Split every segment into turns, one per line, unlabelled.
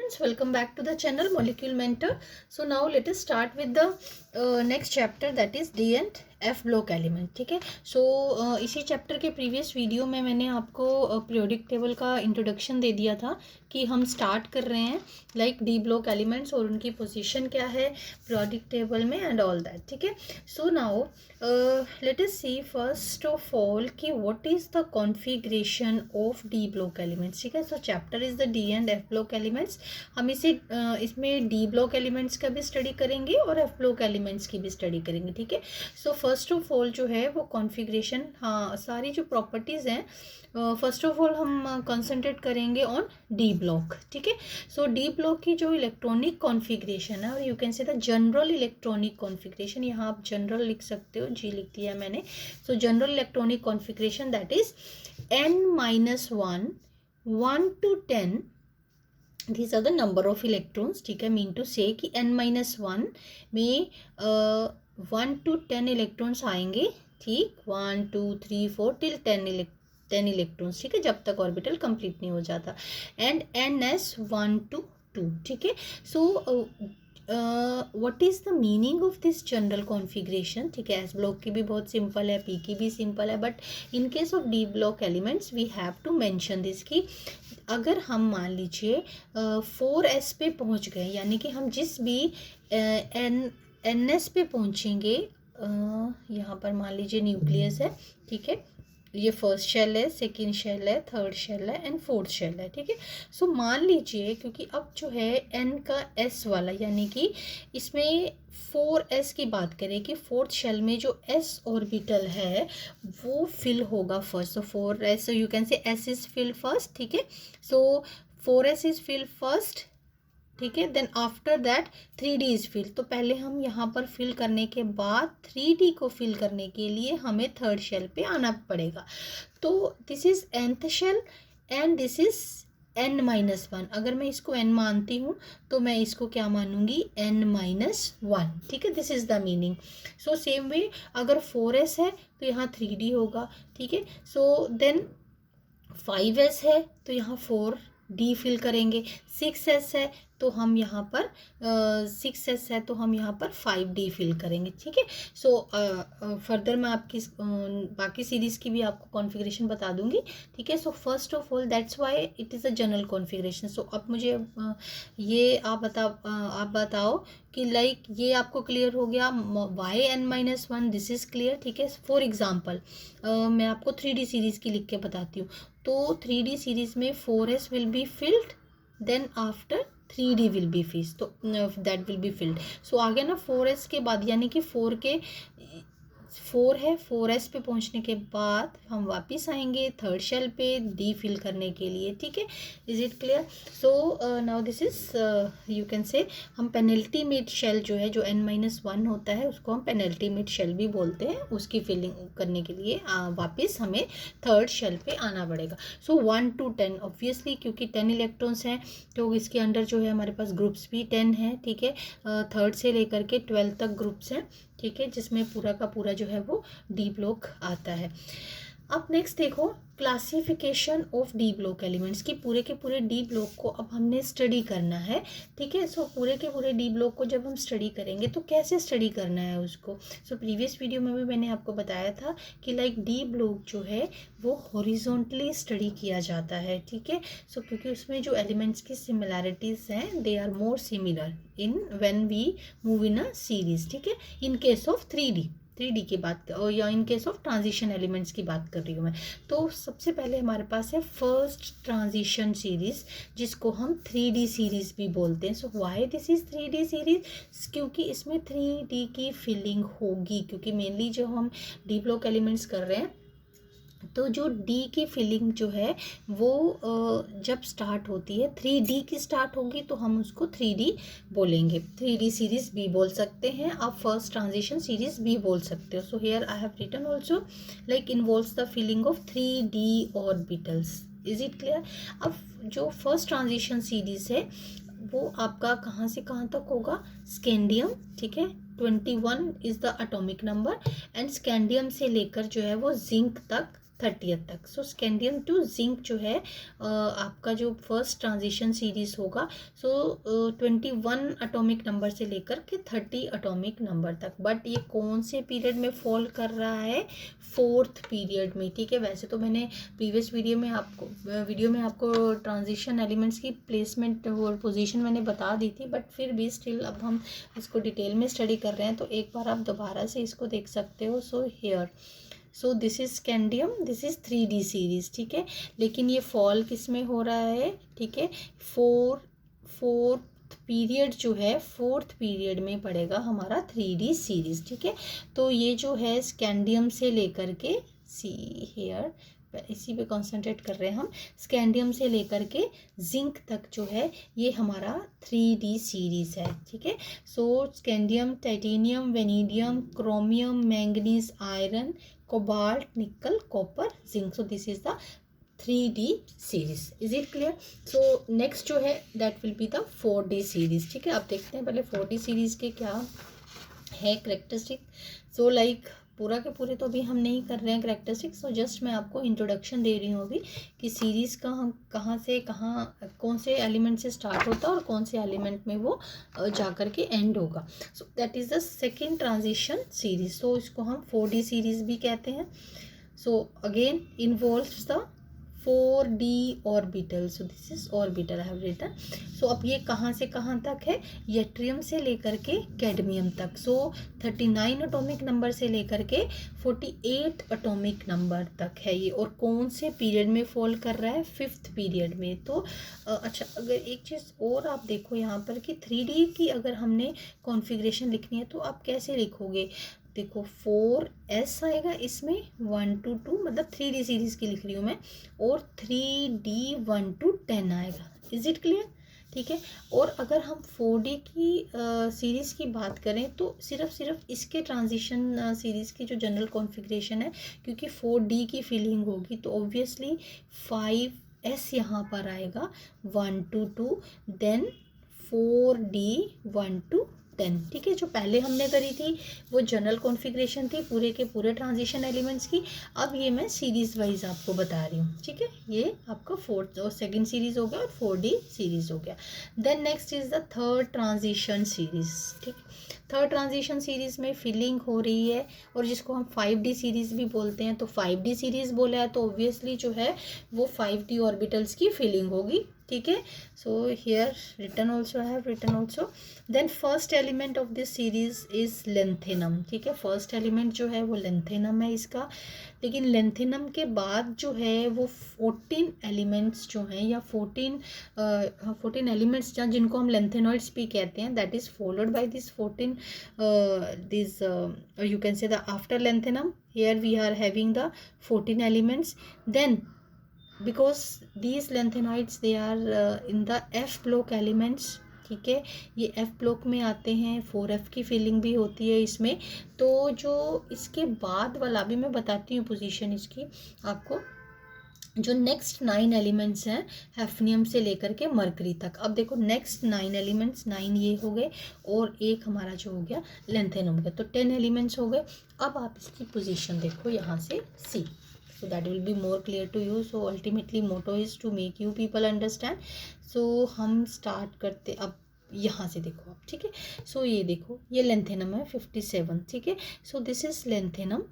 students, welcome back to the channel Molecule Mentor. So now let us start with the next chapter, that is D and F block element. ठीक है. So इसी chapter के previous video में मैंने आपको periodic table का introduction दे दिया था कि हम स्टार्ट कर रहे हैं लाइक डी ब्लॉक एलिमेंट्स और उनकी पोजीशन क्या है पीरियोडिक टेबल में एंड ऑल दैट. ठीक है. So now let us see first of all कि what is the configuration of D block elements. ठीक है. So chapter is the D and F block elements. हम इसमें डी ब्लॉक एलिमेंट्स का भी study करेंगे और एफ ब्लॉक एलिमेंट्स की भी स्टडी करेंगे. ठीक है. सो फर्स्ट ऑफ ऑल जो है वो कॉन्फ़िगरेशन, हाँ सारी जो प्रॉपर्टीज़ हैं फर्स्ट ऑफ ऑल हम कंसंट्रेट करेंगे ऑन डी ब्लॉक. ठीक है. सो डी ब्लॉक की जो इलेक्ट्रॉनिक कॉन्फ़िगरेशन है, और you can say the general electronic configuration, यहाँ आप जनरल लिख सकते हो, जी लिख दिया मैंने. सो general electronic configuration that is n-1 1 to 10. These are the number of electrons. ठीक है. मीन टू से कि n-1 में 1 to 10 इलेक्ट्रॉन्स आएंगे. ठीक. 1 2 3 4 till 10 इलेक्ट्रॉन्स. ठीक है. जब तक ऑर्बिटल कंप्लीट नहीं हो जाता. And ns 1 to 2. ठीक है. So what is the meaning of this general configuration. ठीक है. एस ब्लॉक की भी बहुत सिंपल है, पी की भी सिंपल है, but in case of D block elements we have to mention this कि अगर हम मान लीजिए 4s पे पहुंच गए, यानी कि हम जिस भी ns पे पहुंचेंगे, यहाँ पर मान लीजिए न्यूक्लियस है. ठीक है. ये फर्स्ट शेल है, सेकंड शेल है, थर्ड शेल है एंड फोर्थ शेल है. ठीक है. सो मान लीजिए क्योंकि अब जो है n का s वाला, यानी कि इसमें 4s की बात करें कि फोर्थ शेल में जो s ऑर्बिटल है वो फिल होगा first. So 4s, you can say s is fill first. ठीक है. So 4s is fill first. ठीक है. Then after that 3D is fill. तो पहले हम यहाँ पर फिल करने के बाद 3D को फिल करने के लिए हमें थर्ड शेल पे आना पड़ेगा. तो this is nth shell and this is n-1. अगर मैं इसको n मानती हूँ तो मैं इसको क्या मानूंगी, n-1. ठीक है. This is the meaning. So same way अगर 4s है तो यहाँ 3D होगा. ठीक है. सो देन 5s है तो यहाँ 4D फिल करेंगे. 6s है तो हम यहाँ पर 6s है तो हम यहाँ पर 5D फिल करेंगे. ठीक है. सो फर्दर मैं आपकी बाकी सीरीज़ की भी आपको कॉन्फ़िगरेशन बता दूंगी. ठीक है. So first of all that's why it is a general configuration. So अब मुझे ये आप बताओ कि लाइक ये आपको क्लियर हो गया. Why n-1 this is clear. ठीक है. फॉर एग्जाम्पल मैं आपको 3D सीरीज़ की लिख के बताती हूँ. तो 3D सीरीज़ में 4s will be filled, then after 3D will be filled. तो that will be filled. So आगे ना 4s के बाद, यानी कि 4 है, 4s पे पहुंचने के बाद हम वापस आएंगे थर्ड शेल पे D फिल करने के लिए. ठीक है. Is it clear. So now this is you can से हम पेनल्टीमेट शेल जो है, जो n-1 होता है, उसको हम पेनल्टीमेट शेल भी बोलते हैं. उसकी फिलिंग करने के लिए वापस हमें थर्ड शेल पे आना पड़ेगा. सो 1 to 10 ऑब्वियसली क्योंकि 10 इलेक्ट्रॉन्स हैं तो इसके अंदर जो है हमारे पास ग्रुप्स भी 10 हैं. ठीक है. थर्ड से लेकर के 12 तक ग्रुप्स हैं. ठीक है. जिसमें पूरा का पूरा जो है वो डी ब्लॉक आता है. अब नेक्स्ट देखो classification of D block elements की. पूरे के पूरे डी ब्लॉक को अब हमने स्टडी करना है. ठीक है. सो पूरे के पूरे डी ब्लॉक को जब हम स्टडी करेंगे तो कैसे स्टडी करना है उसको. सो प्रीवियस वीडियो में भी मैंने आपको बताया था कि लाइक डी ब्लॉक जो है वो हॉरिजॉन्टली स्टडी किया जाता है. ठीक है. सो क्योंकि उसमें जो एलिमेंट्स की सिमिलैरिटीज़ हैं they are more similar in when we move in a series. ठीक है. इन केस ऑफ 3D की बात या in case of transition elements की बात कर रही हूँ मैं. तो सबसे पहले हमारे पास है फर्स्ट ट्रांजिशन सीरीज़, जिसको हम 3D सीरीज़ भी बोलते हैं. So why this is 3D series, क्योंकि इसमें 3D की फिलिंग होगी. क्योंकि मेनली जो हम डी ब्लॉक एलिमेंट्स कर रहे हैं तो जो D की फिलिंग जो है वो जब स्टार्ट होती है 3D की स्टार्ट होगी तो हम उसको 3D बोलेंगे. 3D सीरीज़ भी बोल सकते हैं आप, फर्स्ट ट्रांजिशन सीरीज़ भी बोल सकते हो. So here I have written also like involves the filling of 3D orbitals. Is it clear. अब जो फर्स्ट ट्रांजिशन सीरीज़ है वो आपका कहाँ से कहाँ तक होगा, स्कैंडियम. ठीक है. 21 is the atomic number and scandium से लेकर जो है वो जिंक तक 30th तक। सो स्कैंडियम टू जिंक जो है आपका जो फर्स्ट ट्रांजिशन सीरीज होगा, सो 21 एटॉमिक नंबर से लेकर के 30 एटॉमिक नंबर तक। बट ये कौन से पीरियड में फॉल कर रहा है, फोर्थ पीरियड में, ठीक है। वैसे तो मैंने प्रीवियस वीडियो में आपको ट्रांजिशन एलिमेंट्स की प्लेसमेंट और पोजीशन मैंने बता दी थी, बट फिर भी स्टिल अब हम इसको डिटेल में स्टडी कर रहे हैं, तो एक बार आप दोबारा से इसको देख सकते हो। So here, so this is scandium, this is 3D series, ठीक है। लेकिन ये फॉल किस में हो रहा है, ठीक है, फोर्थ पीरियड जो है, फोर्थ पीरियड में पड़ेगा हमारा 3D सीरीज, ठीक है। तो ये जो है स्कैंडियम से लेकर के, सी हेयर, इसी पे कंसंट्रेट कर रहे हैं हम, स्कैंडियम से लेकर के जिंक तक जो है ये हमारा 3D सीरीज है, ठीक है। So scandium, titanium, vanadium, chromium, manganese, iron, cobalt, nickel, copper, zinc. So this is the 3D series. Is it clear? So next जो है that will be the 4D series, ठीक है। अब देखते हैं पहले 4D सीरीज के क्या है करेक्टरिस्टिक। सो लाइक पूरा के पूरे तो अभी हम नहीं कर रहे हैं करेक्टरिस्टिक्स, तो जस्ट मैं आपको इंट्रोडक्शन दे रही हूँ अभी कि सीरीज़ का हम कहाँ से कहाँ, कौन से एलिमेंट से स्टार्ट होता है और कौन से एलिमेंट में वो जा कर के एंड होगा। So that is the second transition series. So इसको हम 4D सीरीज भी कहते हैं। So again involves the 4D orbital. So this is orbital I have written. So अब ये कहाँ से कहाँ तक है, यट्रियम से लेकर के कैडमियम तक। सो 39 एटॉमिक नंबर से लेकर के 48 एटॉमिक नंबर तक है ये। और कौन से पीरियड में फॉल कर रहा है, फिफ्थ पीरियड में। तो अच्छा, अगर एक चीज़ और आप देखो यहाँ पर कि 3D की अगर हमने कॉन्फ़िगरेशन लिखनी है तो आप कैसे लिखोगे, देखो 4S आएगा इसमें, 1 to 2, मतलब 3D सीरीज़ की लिख रही हूँ मैं, और 3D 1 to 10 आएगा। Is it clear? ठीक है। और अगर हम 4D की सीरीज़ की बात करें तो सिर्फ इसके ट्रांजिशन सीरीज़ की जो जनरल कॉन्फ़िगरेशन है, क्योंकि 4D की फीलिंग होगी तो ऑब्वियसली 5S यहाँ पर आएगा, 1 to 2, देन 4D 1 to 10, ठीक है। जो पहले हमने करी थी वो जनरल कॉन्फ़िगरेशन थी पूरे के पूरे ट्रांजिशन एलिमेंट्स की। अब ये मैं सीरीज़ वाइज आपको बता रही हूँ, ठीक है। ये आपका फोर्थ और सेकंड सीरीज़ हो गया और 4D सीरीज़ हो गया। Then next is the third transition series, ठीक। थर्ड ट्रांजिशन सीरीज़ में फिलिंग हो रही है, और जिसको हम 5D सीरीज़ भी बोलते हैं। तो 5D सीरीज़ बोला है तो ऑब्वियसली जो है वो 5D ऑर्बिटल्स की फिलिंग होगी, ठीक है। So here written also, I have written also. Then first element of this series is lanthanum, ठीक है। फर्स्ट एलिमेंट जो है वो लेंथेनम है इसका। लेकिन लेंथेनम के बाद जो है वो 14 एलिमेंट्स जो हैं, या 14 एलिमेंट्स जिनको हम लेंथेनॉइड्स भी कहते हैं, that is followed by this 14 this you can say the after lanthanum here we are having the 14 elements. Then because these lanthanoids they are in the F block elements, ठीक है। ये F block में आते हैं, 4F की feeling भी होती है इसमें। तो जो इसके बाद वाला भी मैं बताती हूँ पोजीशन इसकी आपको। जो नेक्स्ट 9 एलिमेंट्स हैं हैफनियम से लेकर के मरकरी तक। अब देखो नेक्स्ट 9 एलिमेंट्स, 9 ये हो गए और एक हमारा जो हो गया लेंथेनम का, तो 10 एलिमेंट्स हो गए। अब आप इसकी पोजीशन देखो यहाँ से सी, so that will be more clear to you. So ultimately motto is to make you people understand. So हम स्टार्ट करते अब यहाँ से देखो आप, ठीक है। सो ये देखो ये लेंथेनम है 57, ठीक है। सो दिस इज लेंथेनम,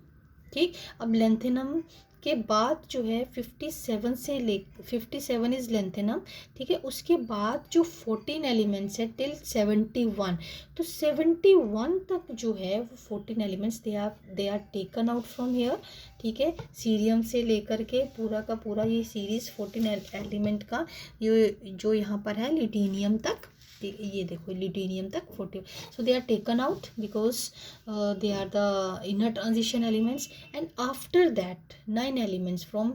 ठीक। अब लेंथेनम के बाद जो है 57 से ले 57 इज लेंथेनम, ठीक है। उसके बाद जो 14 एलिमेंट्स है टिल 71, तो 71 तक जो है वो 14 elements they are taken out from here, ठीक है। सीरियम से लेकर के पूरा का पूरा ये सीरीज 14 एलिमेंट का ये जो यहाँ पर है लिटीनियम तक, ये देखो लिटीनियम तक 40, so they are taken out because they are the inner transition elements. And after that 9 elements from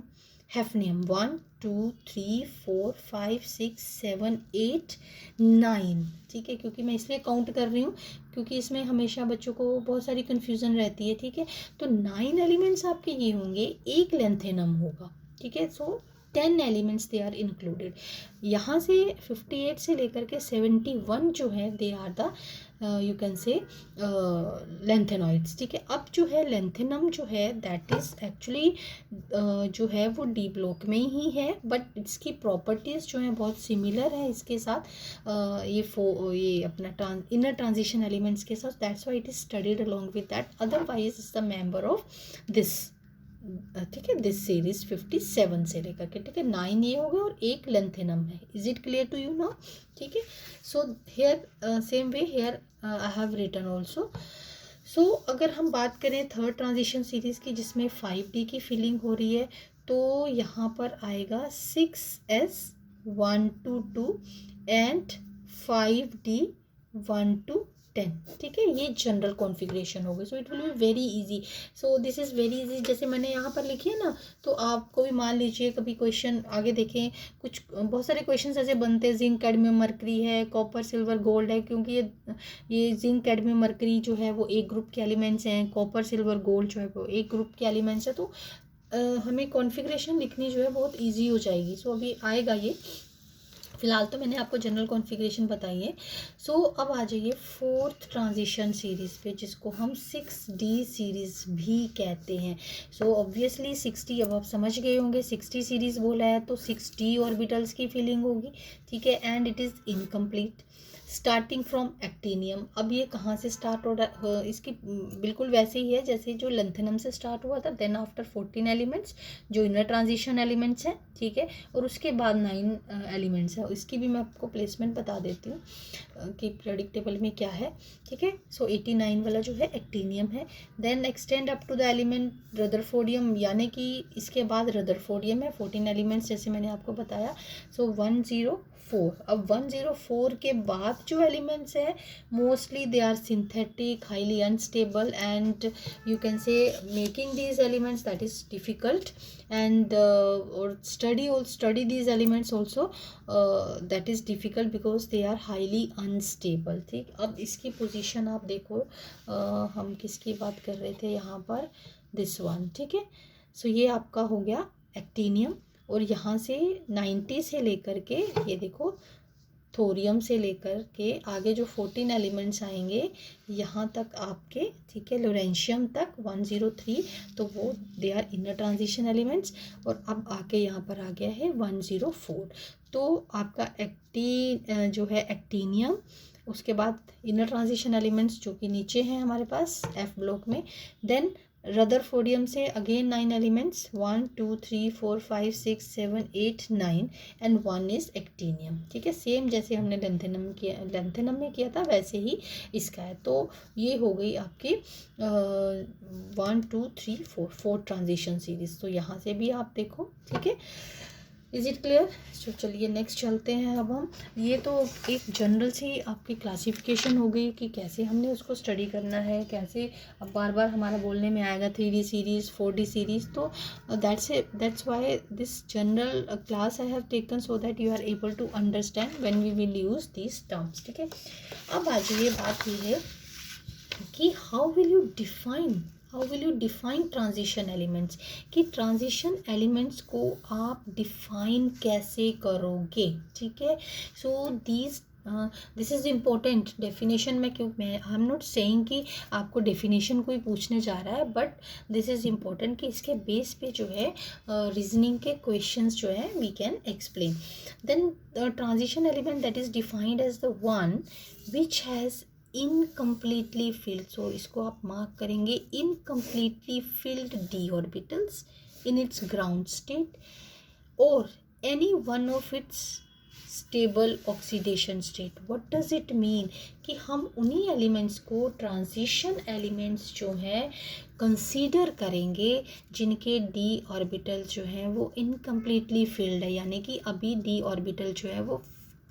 hafnium, 1 2 3 4 5 6 7 8 9, ठीक है। क्योंकि मैं इसलिए काउंट कर रही हूँ क्योंकि इसमें हमेशा बच्चों को बहुत सारी कन्फ्यूज़न रहती है, ठीक है। तो 9 एलिमेंट्स आपके ये होंगे, एक लेंथेनम होगा, ठीक है। So 10 elements they are included. यहाँ से 58 से लेकर के 71 जो है they are the you can say lanthanoids, ठीक है। अब जो है लेंथेनम जो है दैट इज़ एक्चुअली जो है वो डी ब्लॉक में ही है, बट इसकी प्रॉपर्टीज़ जो है बहुत सिमिलर है इसके साथ ये अपना इनर ट्रांजिशन एलिमेंट्स के साथ, that's why it is studied along with that, otherwise is the member of this, ठीक है, दिस सीरीज 57 से लेकर के, ठीक है। 9 ये हो गए और एक लेंथेनम है। Is it clear to you now, ठीक है। So here same way here I have written also. So अगर हम बात करें थर्ड ट्रांजिशन सीरीज़ की जिसमें 5D की फिलिंग हो रही है, तो यहाँ पर आएगा 6S 1 to 2 and 5D 1 to 10, ठीक है। ये जनरल कॉन्फ़िगरेशन हो गई। सो it will be very easy. So this is very easy. जैसे मैंने यहाँ पर लिखी है ना, तो आपको भी मान लीजिए कभी क्वेश्चन आगे देखें, कुछ बहुत सारे क्वेश्चन ऐसे बनते हैं, जिंक कैडमियम मरकरी है, कॉपर सिल्वर गोल्ड है, क्योंकि ये जिंक कैडमियम मरकरी जो है वो एक ग्रुप के एलिमेंट्स हैं, कॉपर सिल्वर गोल्ड जो है वो एक ग्रुप के एलिमेंट्स है, तो हमें कॉन्फ़िगरेशन लिखनी जो है बहुत ईजी हो जाएगी। सो अभी आएगा ये, फिलहाल तो मैंने आपको जनरल कॉन्फ़िगरेशन बताई है। सो अब आ जाइए फोर्थ ट्रांजिशन सीरीज़ पे, जिसको हम 6D सीरीज़ भी कहते हैं। सो ऑब्वियसली 6D अब आप समझ गए होंगे, 6D सीरीज़ बोला है तो 6D ऑर्बिटल्स की फिलिंग होगी, ठीक है। And it is incomplete starting from actinium. अब ये कहाँ से स्टार्ट हो रहा, इसकी बिल्कुल वैसे ही है जैसे जो लेंथेनम से स्टार्ट हुआ था। देन आफ्टर 14 एलिमेंट्स जो इनर ट्रांजिशन एलिमेंट्स हैं, ठीक है, और उसके बाद 9 एलिमेंट्स है। इसकी भी मैं आपको प्लेसमेंट बता देती हूँ कि पीरियोडिक टेबल में क्या है, ठीक है। सो 89 वाला जो है एक्टिनियम है। Then extend up to the element rutherfordium, यानी कि इसके बाद रदरफोर्डियम है। 14 एलिमेंट्स जैसे मैंने आपको बताया। सो 104। अब 104 के बाद जो एलिमेंट्स है mostly they are synthetic, highly unstable, and you can say making these elements that is difficult, and और study these elements also that is difficult because they are highly unstable, ठीक। अब इसकी पोजीशन आप देखो, हम किसकी बात कर रहे थे यहाँ पर, दिस वन, ठीक है। सो ये आपका हो गया एक्टिनियम, और यहाँ से 90 से लेकर के ये देखो थोरियम से लेकर के आगे जो 14 एलिमेंट्स आएंगे यहाँ तक आपके, ठीक है, लोरेंशियम तक 103, तो वो they are inner transition elements. और अब आके यहाँ पर आ गया है 104, तो आपका जो है एक्टिनियम, उसके बाद इनर ट्रांजिशन एलिमेंट्स जो कि नीचे हैं हमारे पास एफ ब्लॉक में। देन रदरफोर्डियम से again 9 elements, 1 2 3 4 5 6 7 8 9 and 1 is actinium, ठीक है। सेम जैसे हमने लेंथेनम में किया था वैसे ही इसका है। तो ये हो गई आपकी 1 2 3 4 ट्रांजिशन सीरीज। तो यहाँ से भी आप देखो, ठीक है। Is it clear. तो चलिए नेक्स्ट चलते हैं। अब हम ये तो एक जनरल सी आपकी क्लासिफिकेशन हो गई कि कैसे हमने उसको स्टडी करना है, कैसे अब बार बार हमारा बोलने में आएगा 3D सीरीज़ 4D सीरीज़, तो that's why this general class I have taken so that you are able to understand when we will use these terms, ठीक है। अब आज ये बात ये है कि how will you define transition elements, कि ट्रांजिशन एलिमेंट्स को आप डिफाइन कैसे करोगे, ठीक है। So this is important definition में, क्यों मैं आई एम नॉट सेइंग कि आपको डेफिनेशन कोई पूछने जा रहा है, बट दिस इज़ इम्पोर्टेंट कि इसके बेस पे जो है रीजनिंग के क्वेश्चंस जो है we can explain. Then transition element that is defined as the one which has incompletely filled, so इसको आप मार्क करेंगे, incompletely filled D orbitals in its ground state or any one of its stable oxidation state. What does it mean, कि हम उन्हीं elements को transition elements जो हैं consider करेंगे जिनके डी ऑर्बिटल जो हैं वो इनकम्प्लीटली फिल्ड है, यानी कि अभी डी ऑर्बिटल जो है वो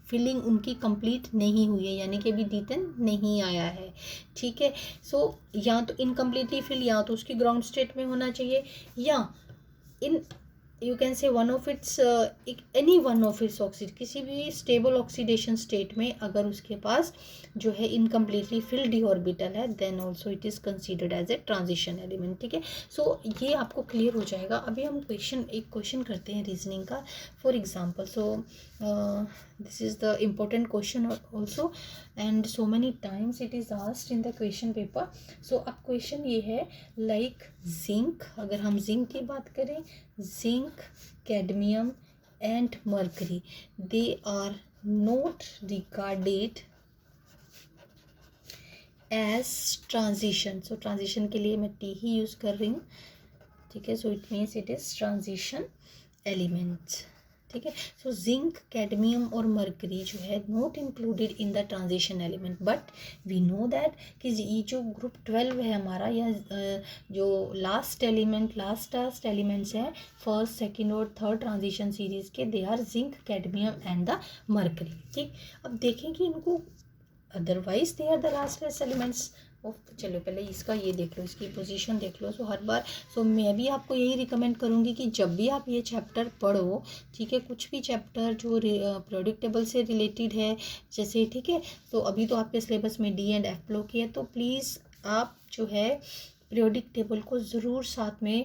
फिलिंग उनकी कंप्लीट नहीं हुई है, यानी कि अभी D10 नहीं आया है, ठीक है। सो या तो इनकम्प्लीटली फिल, या तो उसकी ग्राउंड स्टेट में होना चाहिए, या in you can say one of its any one of its oxide, किसी भी स्टेबल ऑक्सीडेशन स्टेट में अगर उसके पास जो है इनकम्प्लीटली फिल्ड डी ऑर्बिटल है, then also it is considered as a transition element, ठीक है। सो ये आपको क्लियर हो जाएगा। अभी हम एक क्वेश्चन करते हैं रीजनिंग का, for example. So this is the important question also, and so many times it is asked in the question paper. So अब क्वेश्चन ये है, लाइक जिंक, अगर हम जिंक की बात करें, zinc, cadmium and mercury, they are not regarded as transition. So transition के लिए मैं T ही यूज़ कर रही हूँ, ठीक है। So it means it is transition elements, ठीक है। सो जिंक, कैडमियम और मर्करी जो है not included in the transition element, but we know that कि ये जो ग्रुप 12 है हमारा, या जो लास्ट एलिमेंट्स हैं फर्स्ट, सेकंड और थर्ड ट्रांजिशन सीरीज के, they are zinc, cadmium and the mercury, ठीक। अब देखें कि इनको otherwise they are the last elements. चलो पहले इसका ये देख लो, इसकी पोजीशन देख लो। सो हर बार मैं भी आपको यही रिकमेंड करूँगी कि जब भी आप ये चैप्टर पढ़ो, ठीक है, कुछ भी चैप्टर जो पीरियोडिक टेबल से रिलेटेड है, जैसे, ठीक है, तो अभी तो आपके सिलेबस में डी एंड एफ ब्लॉक ही है, तो प्लीज़ आप जो है पीरियोडिक टेबल को ज़रूर साथ में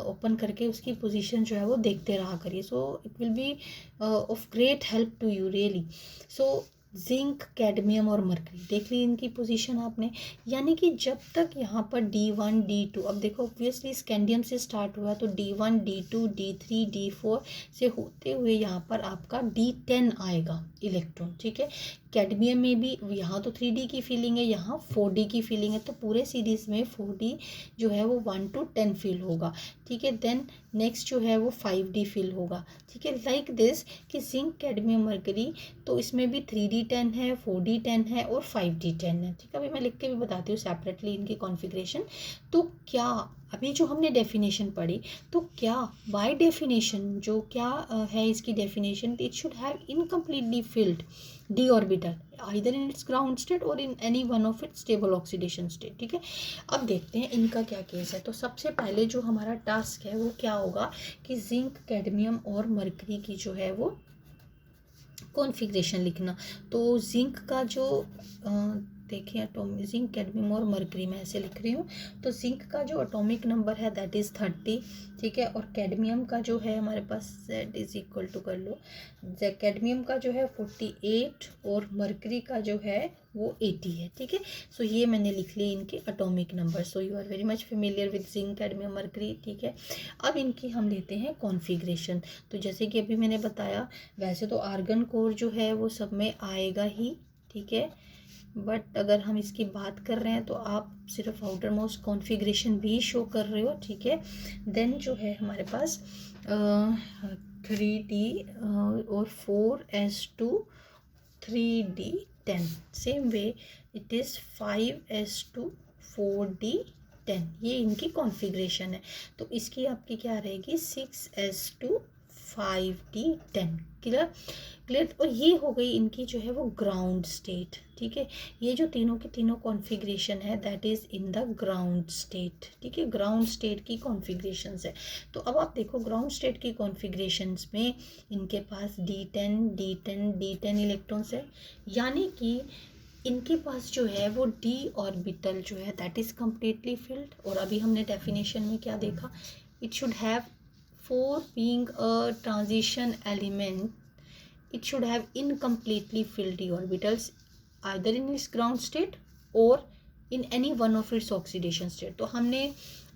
ओपन करके उसकी पोजीशन जो है वो देखते रहा करिए। So it will be of great help to you really. So zinc, cadmium और मर्करी देख ली इनकी पोजीशन आपने, यानी कि जब तक यहाँ पर D1 D2, अब देखो ऑब्वियसली स्कैंडियम से स्टार्ट हुआ तो D1 D2 D3 D4 से होते हुए यहाँ पर आपका D10 आएगा इलेक्ट्रॉन, ठीक है। कैडमियम में भी यहाँ तो 3D की फीलिंग है, यहाँ 4D की फीलिंग है, तो पूरे सीरीज़ में 4D जो है वो 1 to 10 फील होगा, ठीक है। देन नेक्स्ट जो है वो 5D फील होगा, ठीक है। लाइक दिस कि जिंक, कैडमियम, मर्करी, तो इसमें भी 3D10 है, 4D10 है और 5D10 है, ठीक है। अभी मैं लिख के भी बताती हूँ सेपरेटली इनकी कॉन्फ़िगरेशन। तो क्या अभी जो हमने डेफिनेशन पढ़ी, तो क्या बाय डेफिनेशन जो क्या है इसकी definition, it should have incompletely filled D orbital either in its ground state or in any one of its stable oxidation state, ठीक है। अब देखते हैं इनका क्या केस है। तो सबसे पहले जो हमारा टास्क है वो क्या होगा कि जिंक, कैडमियम और मर्करी की जो है वो कॉन्फ़िगरेशन लिखना। तो जिंक का जो देखिए एटॉमिक, जिंक, कैडमियम और मर्करी में ऐसे लिख रही हूँ। तो जिंक का जो एटॉमिक नंबर है दैट इज़ 30, ठीक है। और कैडमियम का जो है हमारे पास Z इज इक्वल टू, कर लो, कैडमियम का जो है 48 और मर्करी का जो है वो 80 है, ठीक है। सो ये मैंने लिख लिए इनके atomic number. So you are very much familiar with zinc, cadmium, mercury, ठीक है। अब इनकी हम लेते हैं कॉन्फ़िगरेशन। तो जैसे कि अभी मैंने बताया, वैसे तो आर्गन कोर जो है वो सब में आएगा ही, ठीक है, बट अगर हम इसकी बात कर रहे हैं तो आप सिर्फ आउटर मोस्ट कॉन्फ़िगरेशन भी शो कर रहे हो, ठीक है। देन जो है हमारे पास 3D और 4s2 3D10, same way it is 5s2 4D10, ये इनकी कॉन्फ़िगरेशन है। तो इसकी आपकी क्या रहेगी 6s2 5D10, क्लियर। और ये हो गई इनकी जो है वो ग्राउंड स्टेट, ठीक है। ये जो तीनों की तीनों कॉन्फ़िगरेशन है that is in the ground state, ठीक है। ग्राउंड स्टेट की कॉन्फ़िगरेशंस है। तो अब आप देखो ग्राउंड स्टेट की कॉन्फ़िगरेशंस में इनके पास D10 D10 D10 इलेक्ट्रॉन्स है, यानी कि इनके पास जो है वो डी ऑर्बिटल जो है दैट इज़ कम्प्लीटली फिल्ड। और अभी हमने डेफिनेशन में क्या देखा, it should have, for being a transition element, it should have incompletely filled d orbitals either in its ground state or in any one of its oxidation state। तो हमने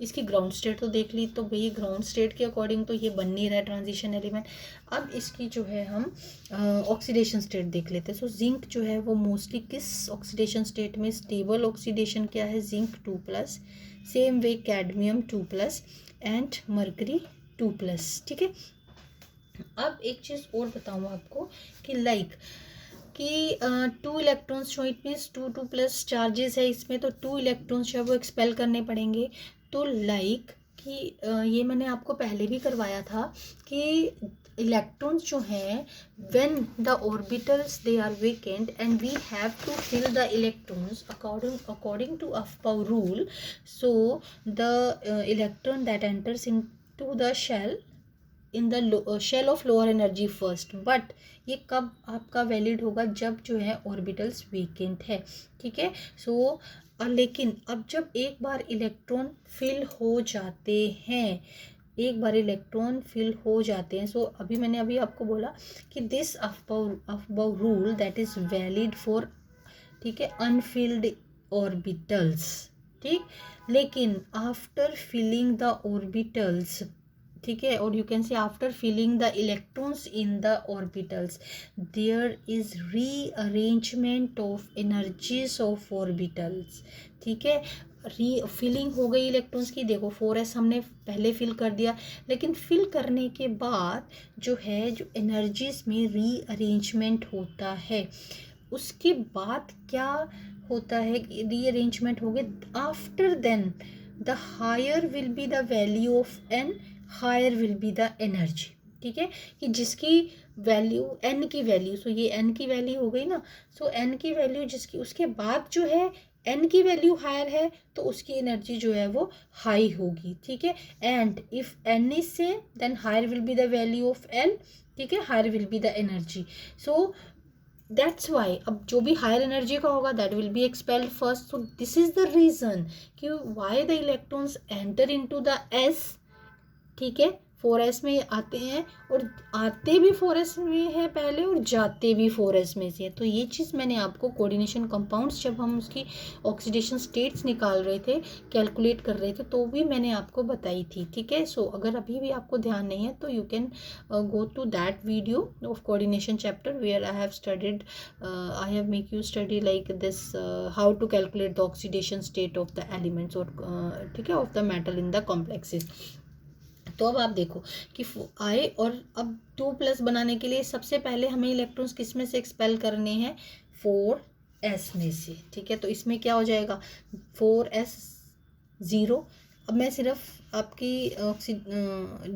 इसकी ground state तो देख ली, तो भाई ग्राउंड स्टेट के according तो ये बन नहीं रहा है ट्रांजिशन एलिमेंट। अब इसकी जो है हम ऑक्सीडेशन स्टेट देख लेते हैं। सो जिंक जो है वो मोस्टली किस ऑक्सीडेशन स्टेट में, स्टेबल ऑक्सीडेशन क्या है, zinc 2+, same way cadmium 2+ and mercury 2+, ठीक है। अब एक चीज़ और बताऊँ आपको कि लाइक कि 2 इलेक्ट्रॉन्स जो इट मीन्स 2+ चार्जेस है इसमें, तो 2 इलेक्ट्रॉन्स जो है वो एक्सपेल करने पड़ेंगे। तो लाइक कि ये मैंने आपको पहले भी करवाया था कि इलेक्ट्रॉन्स जो हैं when the orbitals they are vacant and we have to fill the electrons according to aufbau rule. So the electron that enters in to the shell in the shell of lower energy first, but ये कब आपका valid होगा, जब जो है orbitals वीकेंट है, ठीक है। सो लेकिन अब जब एक बार इलेक्ट्रॉन फिल हो जाते हैं, एक बार इलेक्ट्रॉन फिल हो जाते हैं, सो अभी मैंने अभी आपको बोला कि this above rule that is valid for, ठीक है, अनफिल्ड ऑर्बिटल्स, ठीक। लेकिन आफ्टर फिलिंग द ऑर्बिटल्स, ठीक है, और you can say after filling the electrons in the orbitals there is rearrangement of energies of orbitals, ठीक है। री फिलिंग हो गई इलेक्ट्रॉन्स की, देखो 4s हमने पहले फिल कर दिया, लेकिन फिल करने के बाद जो है, जो एनर्जीज में रीअरेंजमेंट होता है, उसके बाद क्या होता है, रीअरेंजमेंट हो गए, after then the higher will be the value of n, higher will be the energy, ठीक है, कि जिसकी वैल्यू एन की वैल्यू, सो ये एन की वैल्यू हो गई ना, सो एन की वैल्यू जिसकी, उसके बाद जो है एन की वैल्यू हायर है तो उसकी एनर्जी जो है वो हाई होगी, ठीक है। And if N is same then higher will be the value of N, ठीक है, higher will be the energy. So that's why अब जो भी हायर एनर्जी का होगा that will be expelled first. So this is the reason कि why the electrons enter into the S, ठीक है, 4s में आते हैं, और आते भी 4s में है पहले और जाते भी 4s में से। तो ये चीज़ मैंने आपको कोऑर्डिनेशन कंपाउंड्स जब हम उसकी ऑक्सीडेशन स्टेट्स निकाल रहे थे, कैलकुलेट कर रहे थे, तो भी मैंने आपको बताई थी, ठीक है। सो अगर अभी भी आपको ध्यान नहीं है तो you can go to that video of coordination chapter where I have studied, I have make you study like this how to calculate the oxidation state of the elements, और ठीक है, of the metal in the complexes. तो अब आप देखो कि आए, और अब 2+ बनाने के लिए सबसे पहले हमें इलेक्ट्रॉन्स किस में से एक्सपेल करने हैं, 4s में से, ठीक है। तो इसमें क्या हो जाएगा, 4s 0। अब मैं सिर्फ आपकी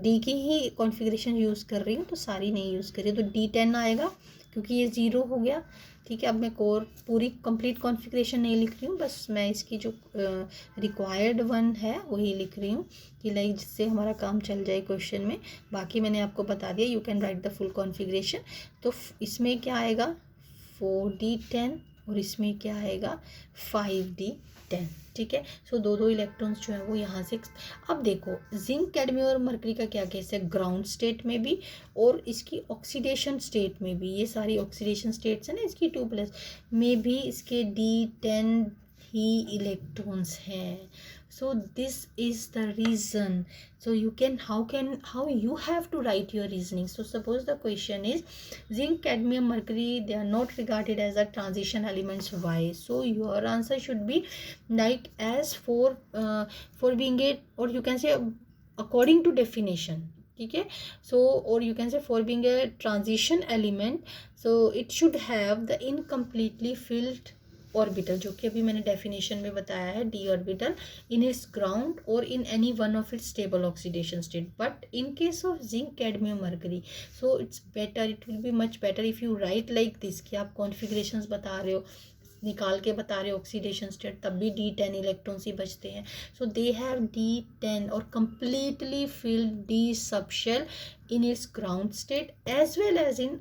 डी की ही कॉन्फ़िगरेशन यूज़ कर रही हूँ, तो सारी नहीं यूज़ कर रही, तो D10 आएगा क्योंकि ये 0 हो गया, ठीक है। अब मैं कोर पूरी कंप्लीट कॉन्फ़िगरेशन नहीं लिख रही हूँ, बस मैं इसकी जो रिक्वायर्ड वन है वही लिख रही हूँ कि लाइक जिससे हमारा काम चल जाए क्वेश्चन में। बाकी मैंने आपको बता दिया, you can right the full configuration. तो इसमें क्या आएगा 4D10 और इसमें क्या आएगा 5D10, ठीक है। सो दो इलेक्ट्रॉन्स जो है वो यहाँ से। अब देखो जिंक, कैडमियम और मरकरी का क्या केस है, ग्राउंड स्टेट में भी और इसकी ऑक्सीडेशन स्टेट में भी, ये सारी ऑक्सीडेशन स्टेट्स है ना इसकी 2+ में भी इसके D10 ही इलेक्ट्रॉन्स हैं। So this is the reason. So you can how you have to write your reasoning. So suppose the question is zinc, cadmium, mercury, they are not regarded as a transition elements. Why? So your answer should be like as for being a, or you can say according to definition, ठीक है। So or you can say for being a transition element, so it should have the incompletely filled orbital, जो कि अभी मैंने definition में बताया है, D orbital in its ground or in any one of its stable oxidation state. But in case of zinc, cadmium, mercury, so it's better, it will be much better if you write like this, कि आप configurations बता रहे हो, निकाल के बता रहे हो ऑक्सीडेशन स्टेट, तब भी D10 इलेक्ट्रॉन्स ही बचते हैं। सो दे हैव D10 और completely filled D subshell in its ground state as well as in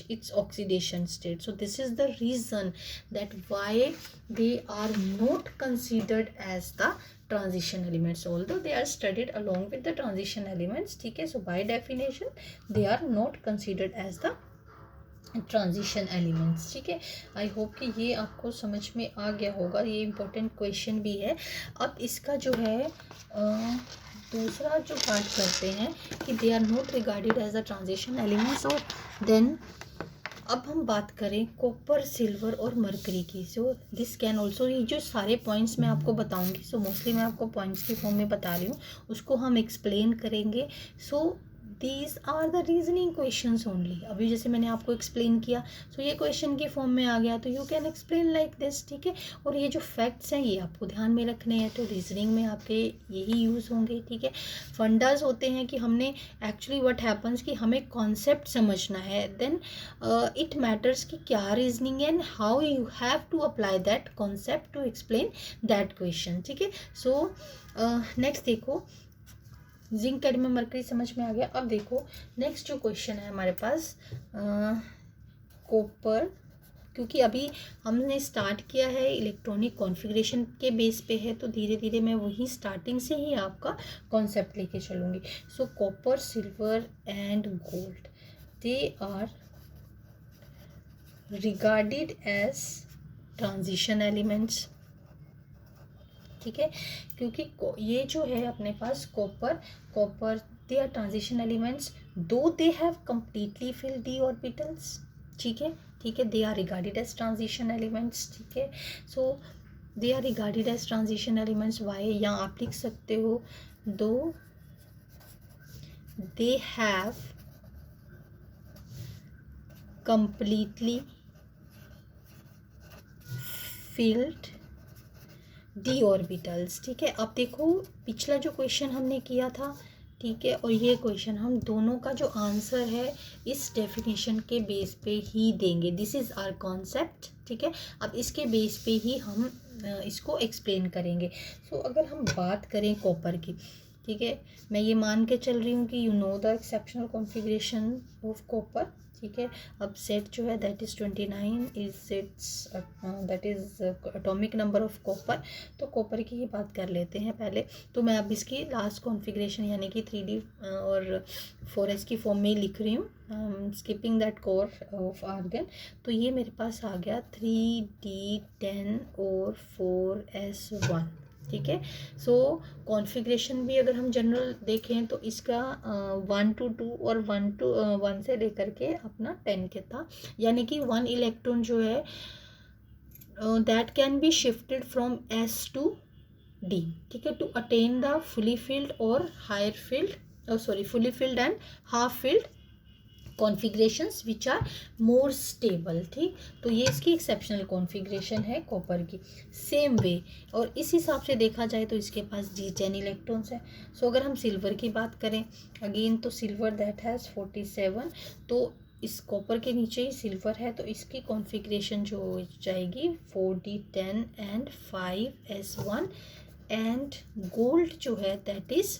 its oxidation state. So this is the reason that why they are not considered as the transition elements, although they are studied along with the transition elements, ठीक है। So by definition they are not considered as the transition elements, ठीक है। I hope कि ये आपको समझ में आ गया होगा, ये इम्पोर्टेंट क्वेश्चन भी है। अब इसका जो है दूसरा जो पार्ट करते हैं कि they are not regarded as a transition elements, और देन अब हम बात करें कॉपर, सिल्वर और मरकरी की। सो दिस कैन ऑल्सो, ये जो सारे पॉइंट्स मैं आपको बताऊंगी, सो मोस्टली मैं आपको पॉइंट्स के फॉर्म में बता रही हूँ, उसको हम एक्सप्लेन करेंगे। So these are the reasoning questions only. अभी जैसे मैंने आपको एक्सप्लेन किया, सो ये क्वेश्चन के फॉर्म में आ गया, तो you can explain like this, ठीक है। और ये जो फैक्ट्स हैं ये आपको ध्यान में रखने हैं, तो रीजनिंग में आपके यही यूज़ होंगे, ठीक है। फंडास होते हैं कि हमने एक्चुअली व्हाट हैपन्स कि हमें कॉन्सेप्ट समझना है, देन इट मैटर्स कि क्या reasoning and how you have to apply that concept to explain that question, ठीक है। सो नेक्स्ट देखो, जिंक कैडमियम मरकरी समझ में आ गया। अब देखो नेक्स्ट जो क्वेश्चन है हमारे पास कॉपर, क्योंकि अभी हमने स्टार्ट किया है इलेक्ट्रॉनिक कॉन्फ़िगरेशन के बेस पे है, तो धीरे धीरे मैं वही स्टार्टिंग से ही आपका कॉन्सेप्ट लेके चलूँगी। So copper, silver and gold, they are regarded as transition elements, ठीक है। क्योंकि ये जो है अपने पास copper they are transition elements though they have completely filled D orbitals, ठीक है, ठीक है। They are regarded as transition elements, ठीक है। So they are regarded as transition elements why, या आप लिख सकते हो though they have completely filled D orbitals, ठीक है। अब देखो पिछला जो क्वेश्चन हमने किया था, ठीक है, और ये क्वेश्चन हम दोनों का जो आंसर है इस डेफिनेशन के बेस पे ही देंगे। दिस इज़ आवर कॉन्सेप्ट, ठीक है। अब इसके बेस पे ही हम इसको एक्सप्लेन करेंगे। सो अगर हम बात करें कॉपर की, ठीक है, मैं ये मान के चल रही हूँ कि you know the exceptional configuration of copper, ठीक है। अब सेट जो है that is 29 is it's that is atomic number of copper. तो कॉपर की ही बात कर लेते हैं पहले। तो मैं अब इसकी लास्ट कॉन्फ़िगरेशन यानी कि 3D और 4s की फॉर्म में लिख रही हूँ, skipping that core of argon. तो ये मेरे पास आ गया 3D10 और 4s1, ठीक है। सो कॉन्फ़िगरेशन भी अगर हम जनरल देखें तो इसका 1 to 2 और 1 to 1 से लेकर के अपना 10 के था, यानी कि 1 इलेक्ट्रॉन जो है that can be shifted from S to D, ठीक है, to attain the fully filled or higher filled fully filled and half filled configurations which are more stable, ठीक। तो ये इसकी एक्सेप्शनल कॉन्फ़िगरेशन है कॉपर की। सेम वे और इस हिसाब से देखा जाए तो इसके पास D10 इलेक्ट्रॉन्स है। सो अगर हम सिल्वर की बात करें अगेन, तो सिल्वर दैट हैज़ 47, तो इस कॉपर के नीचे ही सिल्वर है, तो इसकी कॉन्फ़िगरेशन जो हो जाएगी 4D10 and 5s1, and gold जो है दैट इज़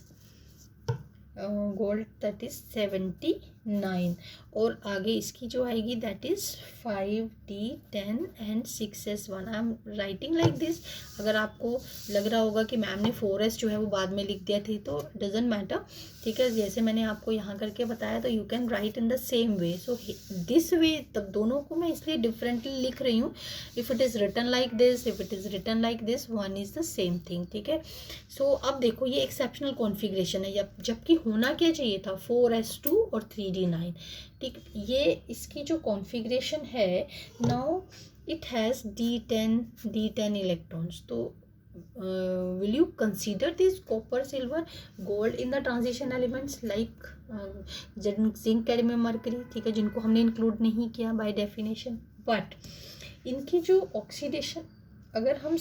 79, और आगे इसकी जो आएगी that is 5D10 and 6s1। I am writing like this. अगर आपको लग रहा होगा कि मैम ने 4s जो है वो बाद में लिख दिया थी, तो डजेंट मैटर, ठीक है। जैसे मैंने आपको यहाँ करके बताया तो you can write in the same way. So this way, तब दोनों को मैं इसलिए डिफरेंटली लिख रही हूँ। If it is written like this, if it is written like this, one is the same thing, ठीक है। सो अब देखो ये एक्सेप्शनल कॉन्फ़िगरेशन है, जबकि होना क्या चाहिए था 4s2 और 3D9, ठीक। ये इसकी जो कॉन्फ़िगरेशन है now it has D10 electrons. तो will you consider this copper, silver, gold in the transition elements like zinc, cadmium, mercury, ठीक है, जिनको हमने इंक्लूड नहीं किया बाय डेफिनेशन। बट इनकी जो ऑक्सीडेशन, अगर हम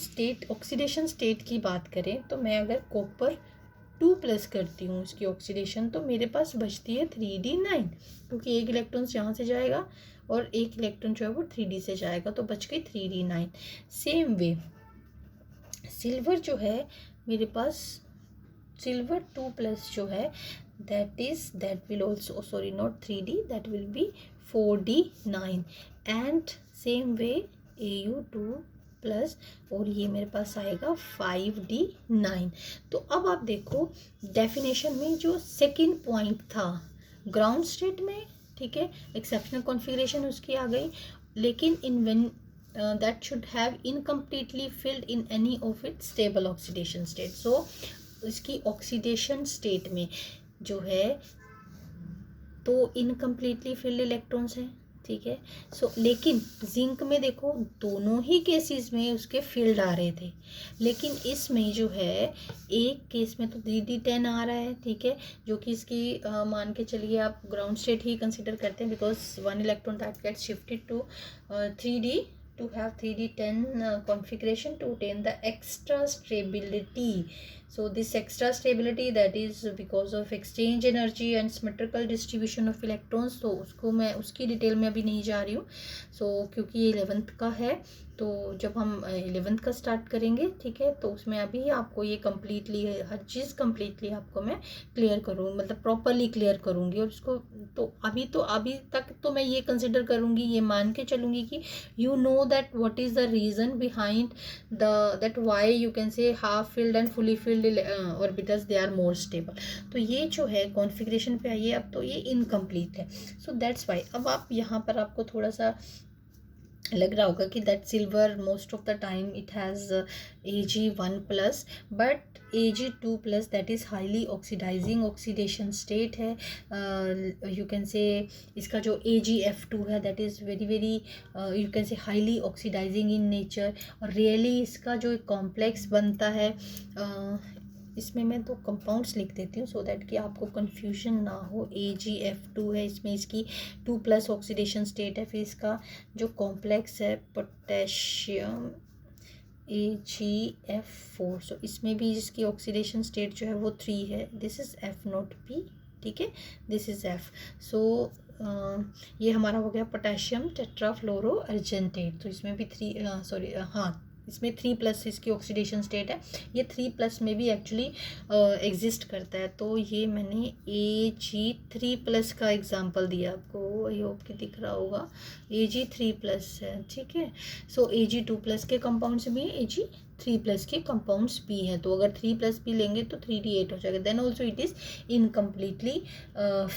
ऑक्सीडेशन स्टेट की बात करें, तो मैं अगर कॉपर 2+ करती हूँ इसकी ऑक्सीडेशन, तो मेरे पास बचती है 3D9, क्योंकि एक इलेक्ट्रॉन यहाँ से जाएगा और एक इलेक्ट्रॉन जो है वो 3D से जाएगा, तो बच गई 3D9। सेम वे सिल्वर जो है मेरे पास, सिल्वर 2+ जो है that will also, sorry, not 3D, that will be 4D9, and same way Au2+, और ये मेरे पास आएगा 5D9। तो अब आप देखो डेफिनेशन में जो सेकंड पॉइंट था ग्राउंड स्टेट में, ठीक है, एक्सेप्शनल कॉन्फ़िगरेशन उसकी आ गई, लेकिन in when that should have incompletely filled in any of its stable oxidation state. So इसकी ऑक्सीडेशन स्टेट में जो है तो इनकम्प्लीटली फिल्ड इलेक्ट्रॉन्स हैं, ठीक है। सो लेकिन जिंक में देखो दोनों ही केसेस में उसके फील्ड आ रहे थे, लेकिन इसमें जो है एक केस में तो 3D10 आ रहा है, ठीक है, जो कि इसकी मान के चलिए आप ग्राउंड स्टेट ही कंसिडर करते हैं, because 1 electron that gets shifted to 3D to have 3D10 configuration to attain the extra stability So this extra stability that is because of exchange energy and symmetrical distribution of electrons, तो उसको मैं उसकी detail में अभी नहीं जा रही हूँ. So क्योंकि ये 11th का है, तो जब हम 11th का स्टार्ट करेंगे, ठीक है, तो उसमें अभी आपको ये कम्प्लीटली हर चीज़ कम्प्लीटली आपको मैं क्लियर करूँ, मतलब प्रॉपरली क्लियर करूँगी. और इसको तो अभी तक तो मैं ये कंसिडर करूँगी, ये मान के चलूँगी कि you know that what is the reason behind that why you can say half filled and fully filled orbitals they are more stable. तो ये जो है कॉन्फ़िगरेशन पे आइए, अब तो ये इनकम्प्लीट है. सो दैट्स वाई अब आप यहाँ पर आपको थोड़ा सा लग रहा होगा कि that silver most of the time it has Ag1+, but Ag2+ that is highly oxidizing oxidation state है. यू कैन से इसका जो Agf2 है that is very very you can say highly oxidizing in nature. और really इसका जो एक complex बनता है, इसमें मैं तो कंपाउंड्स लिख देती हूँ सो दैट कि आपको कन्फ्यूजन ना हो. Agf2 है, इसमें इसकी 2+ ऑक्सीडेशन स्टेट है. फिर इसका जो कॉम्प्लेक्स है पोटेशियम Agf4, सो इसमें भी इसकी ऑक्सीडेशन स्टेट जो है वो 3 है. दिस इज़ F0P, ठीक है, दिस इज़ F. सो ये हमारा हो गया पोटेशियम टेट्राफ्लोरो अर्जेंटेट. तो इसमें भी 3 हाँ, इसमें 3+ इसकी ऑक्सीडेशन स्टेट है. ये 3+ में भी एक्चुअली एग्जिस्ट करता है. तो ये मैंने Ag3+ का एग्जांपल दिया आपको, आई होप कि दिख रहा होगा. Ag3+ है, ठीक है. सो Ag2+ के कंपाउंड्स भी Ag3+ के कंपाउंड्स भी हैं. तो अगर 3+ भी लेंगे तो 3d8 हो जाएगा. Then also it is incompletely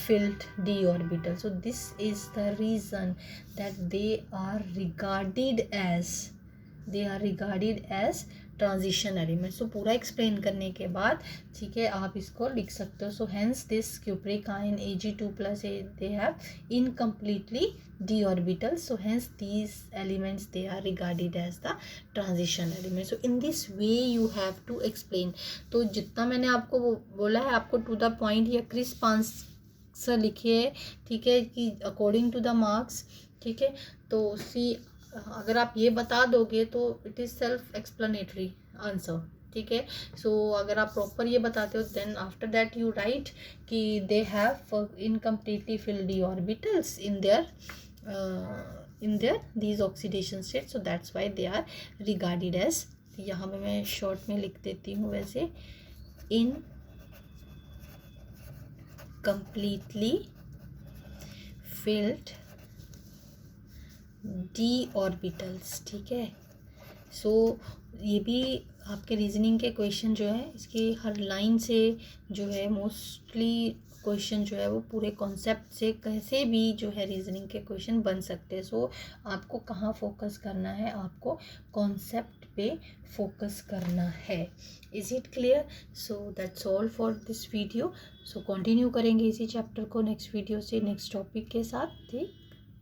filled d orbital. So this is the reason that they are regarded as transition element. So पूरा एक्सप्लेन करने के बाद, ठीक है, आप इसको लिख सकते हो. So hence this cupric ion Ag2+ they have incompletely d orbital. So hence these elements they are regarded as the transition element. So in this way you have to explain. तो जितना मैंने आपको बोला है, आपको टू द पॉइंट या crisp answer लिखिए, ठीक है, कि अकॉर्डिंग टू द मार्क्स, ठीक है. तो उसी अगर आप ये बता दोगे तो it is self explanatory answer, ठीक है. सो अगर आप प्रॉपर ये बताते हो, then after that you write कि they have incompletely filled D orbitals in their these oxidation state. So that's why they are regarded as, यहाँ पे मैं शॉर्ट में लिख देती हूँ वैसे, incompletely filled D orbitals, ठीक है. सो ये भी आपके रीजनिंग के क्वेश्चन जो है, इसकी हर लाइन से जो है मोस्टली क्वेश्चन जो है वो पूरे कॉन्सेप्ट से कैसे भी जो है रीजनिंग के क्वेश्चन बन सकते हैं. सो आपको कहाँ फोकस करना है, आपको कॉन्सेप्ट पे फोकस करना है. Is it clear? So that's all for this video. So continue करेंगे इसी चैप्टर को नेक्स्ट वीडियो से, नेक्स्ट टॉपिक के साथ. ठीक.